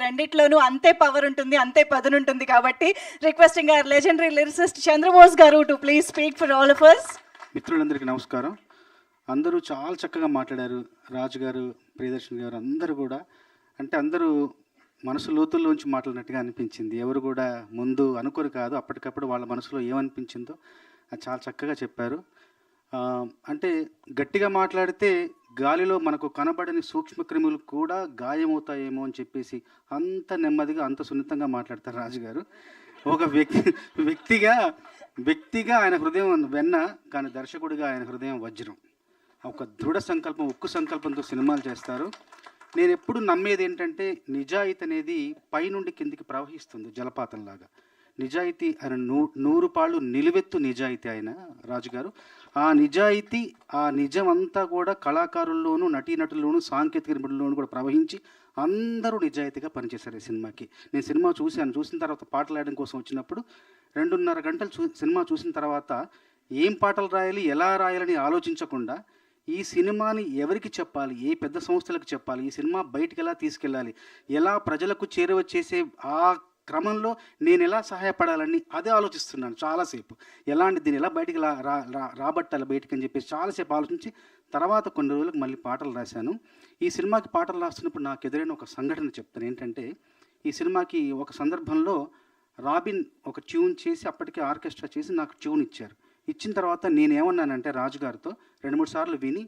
రెండిట్లోనూ అంతే పవర్ ఉంటుంది, అంతే పదునుంటుంది. కాబట్టి requesting our legendary lyricist Chandrabose garu to please speak for all of us. మిత్రులందరికీ నమస్కారం. అందరూ చాలా చక్కగా మాట్లాడారు. రాజు గారు, ప్రియదర్శన్ గారు అందరూ కూడా, అంటే అందరూ మనసు లోతుల్లోంచి మాట్లాడినట్టుగా అనిపించింది. ఎవరు కూడా ముందు అనుకోరు కాదు, అప్పటికప్పుడు వాళ్ళ మనసులో ఏమనిపించిందో అది చాలా చక్కగా చెప్పారు. అంటే గట్టిగా మాట్లాడితే గాలిలో మనకు కనబడని సూక్ష్మక్రిములు కూడా గాయమవుతాయేమో అని చెప్పేసి అంత నెమ్మదిగా, అంత సున్నితంగా మాట్లాడతారు రాజుగారు. ఒక వ్యక్తిగా ఆయన హృదయం వెన్న, కానీ దర్శకుడిగా ఆయన హృదయం వజ్రం. ఒక దృఢ సంకల్పం, ఉక్కు సంకల్పంతో సినిమాలు చేస్తారు. నేను ఎప్పుడు నమ్మేది ఏంటంటే, నిజాయితీ అనేది పైనుండి కిందికి ప్రవహిస్తుంది జలపాతంలాగా. నిజాయితీ ఆయన 100 పాళ్ళు నిలువెత్తు నిజాయితీ ఆయన రాజుగారు. ఆ నిజాయితీ, ఆ నిజం అంతా కూడా కళాకారుల్లోనూ, నటీనటుల్లోనూ, సాంకేతిక నిపుణుల్లోనూ కూడా ప్రవహించి అందరూ నిజాయితీగా పనిచేశారు ఈ సినిమాకి. నేను సినిమా చూసిన తర్వాత పాటలు రాయడం కోసం వచ్చినప్పుడు 2.5 గంటలు సినిమా చూసిన తర్వాత ఏం పాటలు రాయాలి, ఎలా రాయాలని ఆలోచించకుండా ఈ సినిమాని ఎవరికి చెప్పాలి, ఏ పెద్ద సంస్థలకు చెప్పాలి, ఈ సినిమా బయటికి ఎలా తీసుకెళ్ళాలి, ఎలా ప్రజలకు చేరువ చేసే ఆ క్రమంలో నేను ఎలా సహాయపడాలని అదే ఆలోచిస్తున్నాను చాలాసేపు. దీన్ని ఎలా బయటికి రాబట్టాలి బయటికి అని చెప్పేసి చాలాసేపు ఆలోచించి తర్వాత కొన్ని రోజులకు మళ్ళీ పాటలు రాశాను. ఈ సినిమాకి పాటలు రాస్తున్నప్పుడు నాకు ఎదురైన ఒక సంఘటన చెప్తాను. ఏంటంటే, ఈ సినిమాకి ఒక సందర్భంలో రాబిన్ ఒక ట్యూన్ చేసి, అప్పటికే ఆర్కెస్ట్రా చేసి నాకు ట్యూన్ ఇచ్చారు. ఇచ్చిన తర్వాత నేనేమన్నానంటే రాజుగారితో 2-3 సార్లు విని,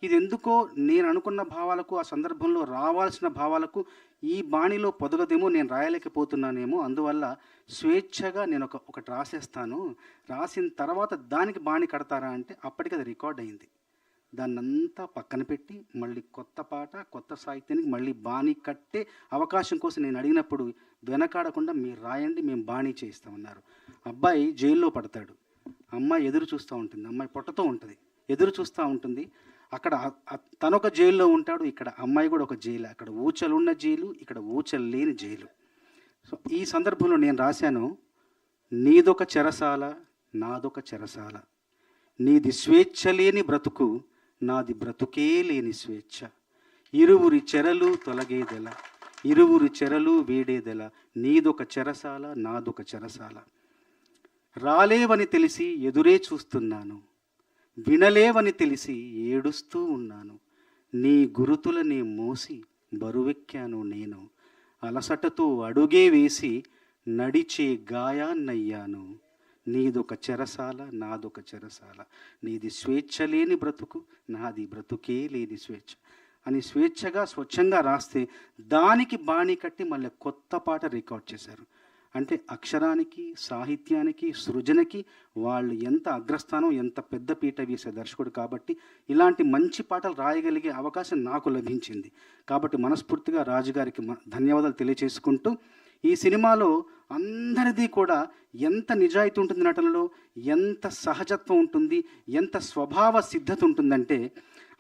ఇది ఎందుకో నేను అనుకున్న భావాలకు, ఆ సందర్భంలో రావాల్సిన భావాలకు ఈ బాణిలో పొదగదేమో, నేను రాయలేకపోతున్నానేమో, అందువల్ల స్వేచ్ఛగా నేను ఒకటి రాసేస్తాను, రాసిన తర్వాత దానికి బాణి కడతారా అంటే అప్పటికి అది రికార్డ్ అయింది. దాన్నంతా పక్కన పెట్టి మళ్ళీ కొత్త పాట, కొత్త సాహిత్యానికి మళ్ళీ బాణి కట్టే అవకాశం కోసం నేను అడిగినప్పుడు వెనకాడకుండా మీరు రాయండి, మేము బాణి చేయిస్తామన్నారు. అబ్బాయి జైల్లో పడతాడు, అమ్మాయి ఎదురు చూస్తూ ఉంటుంది, అమ్మాయి పొట్టతో ఉంటుంది, ఎదురు చూస్తూ ఉంటుంది. అక్కడ తనొక జైల్లో ఉంటాడు, ఇక్కడ అమ్మాయి కూడా ఒక జైలు. అక్కడ ఊచలున్న జైలు, ఇక్కడ ఊచలు లేని జైలు. సో ఈ సందర్భంలో నేను రాశాను, నీదొక చెరసాల, నాదొక చెరసాల, నీది స్వేచ్ఛ లేని బ్రతుకు, నాది బ్రతుకే లేని స్వేచ్ఛ, ఇరువురి చెరలు తొలగేదెల, ఇరువురి చెరలు వేడేదెల, నీదొక చెరసాల, నాదొక చెరసాల, రాలేవని తెలిసి ఎదురే చూస్తున్నాను, వినలేవని తెలిసి ఏడుస్తూ ఉన్నాను, నీ గురుతులనే మోసి బరువెక్కాను నేను, అలసటతో అడుగే వేసి నడిచే గాయాన్నయ్యాను, నీదొక చెరసాల, నాదొక చెరసాల, నీది స్వేచ్ఛ లేని బ్రతుకు, నాది బ్రతుకే లేని స్వేచ్ఛ అని స్వేచ్ఛగా, స్వచ్ఛంగా రాస్తే దానికి బాణీ కట్టి మళ్ళీ కొత్త పాట రికార్డ్ చేశారు. అంటే అక్షరానికి, సాహిత్యానికి, సృజనకి వాళ్ళు ఎంత అగ్రస్థానం, ఎంత పెద్ద పీట వేసే దర్శకుడు. కాబట్టి ఇలాంటి మంచి పాటలు రాయగలిగే అవకాశం నాకు లభించింది. కాబట్టి మనస్ఫూర్తిగా రాజుగారికి ధన్యవాదాలు తెలియచేసుకుంటూ, ఈ సినిమాలో అందరిది కూడా ఎంత నిజాయితీ ఉంటుంది నటనలో, ఎంత సహజత్వం ఉంటుంది, ఎంత స్వభావ సిద్ధత ఉంటుందంటే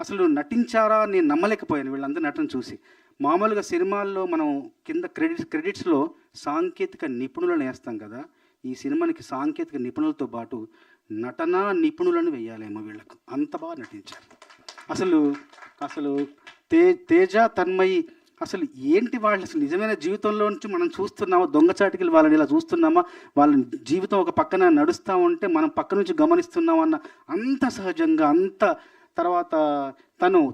అసలు నటించారా నేను నమ్మలేకపోయాను వీళ్ళందరూ నటన చూసి. మామూలుగా సినిమాల్లో మనం కింద క్రెడిట్స్లో సాంకేతిక నిపుణులను వేస్తాం కదా, ఈ సినిమానికి సాంకేతిక నిపుణులతో పాటు నటనా నిపుణులను వేయాలేమో వీళ్ళకు, అంత బాగా నటించారు. అసలు తేజ, తన్మయి అసలు ఏంటి వాళ్ళు, అసలు నిజమైన జీవితంలో నుంచి మనం చూస్తున్నామా, దొంగచాటికి వాళ్ళని ఇలా చూస్తున్నామా, వాళ్ళ జీవితం ఒక పక్కన నడుస్తూ ఉంటే మనం పక్క నుంచి గమనిస్తున్నామన్న అంత సహజంగా, అంత తర్వాత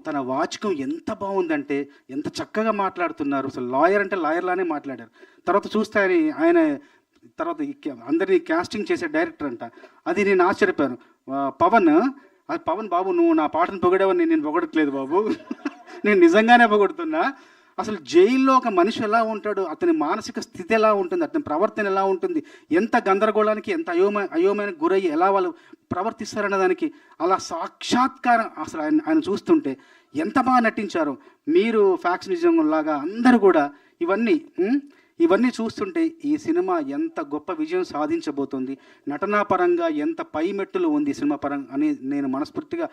తన వాచకం ఎంత బాగుందంటే, ఎంత చక్కగా మాట్లాడుతున్నారు. అసలు లాయర్ అంటే లాయర్లానే మాట్లాడారు. తర్వాత చూస్తే ఆయన తర్వాత అందరినీ క్యాస్టింగ్ చేసే డైరెక్టర్ అంట. అది నేను ఆశ్చర్యపోయాను. పవన్ బాబు, నువ్వు నా పాటను పొగడేవని నేను పొగడట్లేదు బాబు, నేను నిజంగానే పొగడుతున్నా. అసలు జైల్లో ఒక మనిషి ఎలా ఉంటాడు, అతని మానసిక స్థితి ఎలా ఉంటుంది, అతని ప్రవర్తన ఎలా ఉంటుంది, ఎంత గందరగోళానికి, ఎంత అయోమయానికి గురయ్యి ఎలా వాళ్ళు ప్రవర్తిస్తారన్న దానికి అలా సాక్షాత్కారం. అసలు ఆయన చూస్తుంటే ఎంత బాగా నటించారో. మీరు ఫ్యాక్స్ నిజం లాగా అందరూ కూడా ఇవన్నీ చూస్తుంటే ఈ సినిమా ఎంత గొప్ప విజయం సాధించబోతోంది, నటనాపరంగా ఎంత పై మెట్టులు ఉంది సినిమా పరంగా అని నేను మనస్ఫూర్తిగా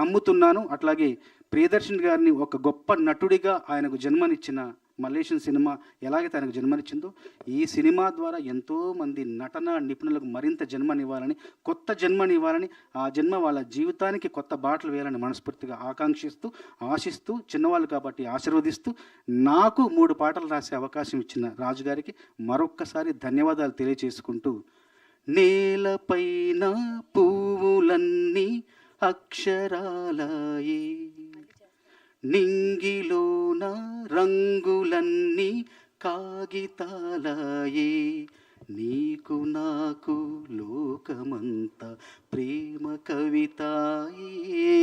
నమ్ముతున్నాను. అట్లాగే ప్రియదర్శన్ గారిని ఒక గొప్ప నటుడిగా ఆయనకు జన్మనిచ్చిన మలేషియన్ సినిమా ఎలాగే తనకు జన్మనిచ్చిందో ఈ సినిమా ద్వారా ఎంతోమంది నటన నిపుణులకు మరింత జన్మనివ్వాలని, కొత్త జన్మనివ్వాలని, ఆ జన్మ వాళ్ళ జీవితానికి కొత్త బాటలు వేయాలని మనస్ఫూర్తిగా ఆకాంక్షిస్తూ, ఆశిస్తూ, చిన్నవాళ్ళు కాబట్టి ఆశీర్వదిస్తూ, నాకు 3 పాటలు రాసే అవకాశం ఇచ్చిన రాజు గారికి మరొక్కసారి ధన్యవాదాలు తెలియజేసుకుంటూ, నేలపైన పువ్వులన్నీ అక్షరాలయే, నింగిలోన రంగులన్నీ కాగితాలయే, నీకు నాకు లోకమంతా ప్రేమ కవితాయే,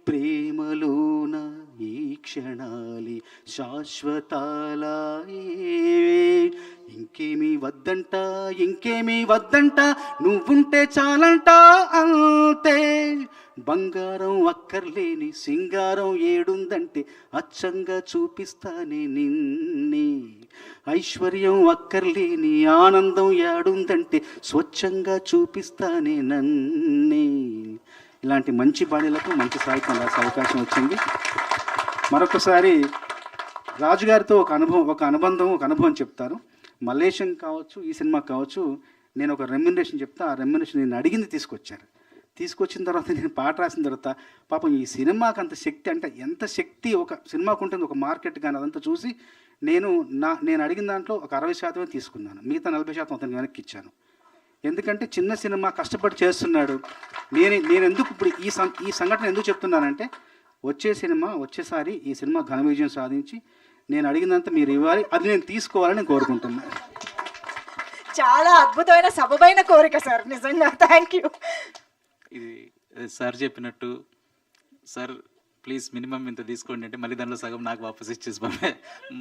ప్రేమలోన ఈ క్షణాలి శాశ్వతాలయే, ఇంకేమీ వద్దంట ఇంకేమీ వద్దంట నువ్వుంటే చాలంట అంతే, బంగారం అక్కర్లేని సింగారం ఏడుందంటే అచ్చంగా చూపిస్తానే నిన్నే, ఐశ్వర్యం అక్కర్లేని ఆనందం ఏడుందంటే స్వచ్ఛంగా చూపిస్తానే నన్నే. ఇలాంటి మంచి బాణీలకు మంచి సాహిత్యం రాసే అవకాశం వచ్చింది. మరొకసారి రాజుగారితో ఒక అనుబంధం చెప్తారు. మలేషియన్ కావచ్చు, ఈ సినిమా కావచ్చు, నేను ఒక రెమ్యునరేషన్ చెప్తా, ఆ రెమ్యునరేషన్ నేను అడిగింది తీసుకొచ్చిన తర్వాత నేను పాట రాసిన తర్వాత పాపం ఈ సినిమాకి అంత శక్తి, అంటే ఎంత శక్తి ఒక సినిమాకు ఉంటుంది, ఒక మార్కెట్ కానీ అదంతా చూసి నేను అడిగిన దాంట్లో ఒక 60% తీసుకున్నాను, మిగతా 40% అతనికి వెనక్కి ఇచ్చాను. ఎందుకంటే చిన్న సినిమా కష్టపడి చేస్తున్నాడు. నేను ఎందుకు ఇప్పుడు ఈ సంఘటన ఎందుకు చెప్తున్నానంటే, వచ్చేసారి ఈ సినిమా ఘన విజయం సాధించి నేను అడిగినంత మీరు ఇవ్వాలి, అది నేను తీసుకోవాలని నేను కోరుకుంటున్నాను. చాలా అద్భుతమైన సబబైన కోరిక సార్, నిజంగా థ్యాంక్ యూ. ఇది సార్ చెప్పినట్టు, సార్ ప్లీజ్ మినిమం ఇంత తీసుకోండి అంటే మళ్ళీ దాంట్లో సగం నాకు వాపస్ ఇచ్చేసి పంపే.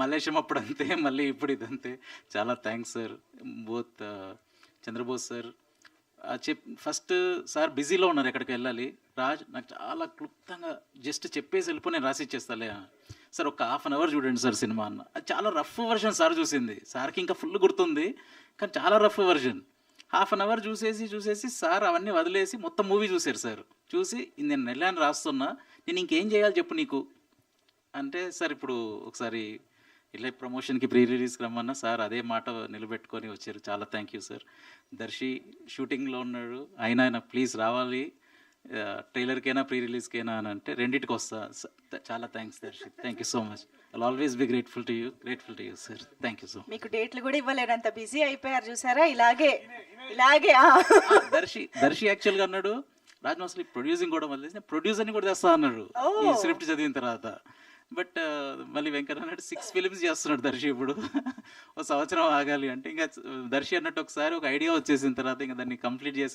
మలేషియం అప్పుడు అంతే, మళ్ళీ ఇప్పుడు ఇదంతే. చాలా thanks sir, both Chandrabose sir. First sir బిజీలో ఉన్నారు, ఎక్కడికి వెళ్ళాలి, రాజ్ నాకు చాలా క్లుప్తంగా జస్ట్ చెప్పేసి వెళ్ళిపో, నేను రాసి ఇచ్చేస్తాలే సార్, ఒక ½ అవర్ చూడండి సార్ సినిమా అన్న. అది చాలా రఫ్ వర్షన్ సార్ చూసింది, సార్కి ఇంకా ఫుల్ గుర్తుంది, కానీ చాలా రఫ్ వర్షన్. ½ అవర్ చూసేసి సార్ అవన్నీ వదిలేసి మొత్తం మూవీ చూశారు సార్. చూసి నేను నెల్లాన్ని రాస్తున్నా, నేను ఇంకేం చేయాలి చెప్పు నీకు అంటే, సార్ ఇప్పుడు ఒకసారి ఇలా ప్రమోషన్కి ప్రీ రిలీజ్కి రమ్మన్నా, సార్ అదే మాట నిలబెట్టుకొని వచ్చారు. చాలా థ్యాంక్ యూ సార్. దర్శి షూటింగ్లో ఉన్నాడు, ఆయన ప్లీజ్ రావాలి ట్రైలర్కైనా ప్రీ రిలీజ్కైనా అని అంటే, రెండింటికి వస్తా. చాలా thanks Darshi, thank you so much. I'll always be grateful to you sir. Thank you so much. మీకు డేట్లు కూడా ఇవ్వలేనంత బిజీ అయిపోయారు చూసారా, ఇలాగే దర్శి యాక్చువల్గా అన్నాడు, రాజ్ అసలు ప్రొడ్యూసింగ్ కూడా వదిలేసి ప్రొడ్యూసర్ని కూడా చేస్తా అన్నాడు ఈ స్క్రిప్ట్ చదివిన తర్వాత. బట్ మళ్ళీ వెంకన్న అన్నట్టు 6 ఫిలిమ్స్ చేస్తున్నాడు దర్శి ఇప్పుడు. ఒక సంవత్సరం ఆగాలి అంటే, ఇంకా దర్శి అన్నట్టు ఒకసారి ఒక ఐడియా వచ్చేసిన తర్వాత ఇంకా దాన్ని కంప్లీట్ చేసి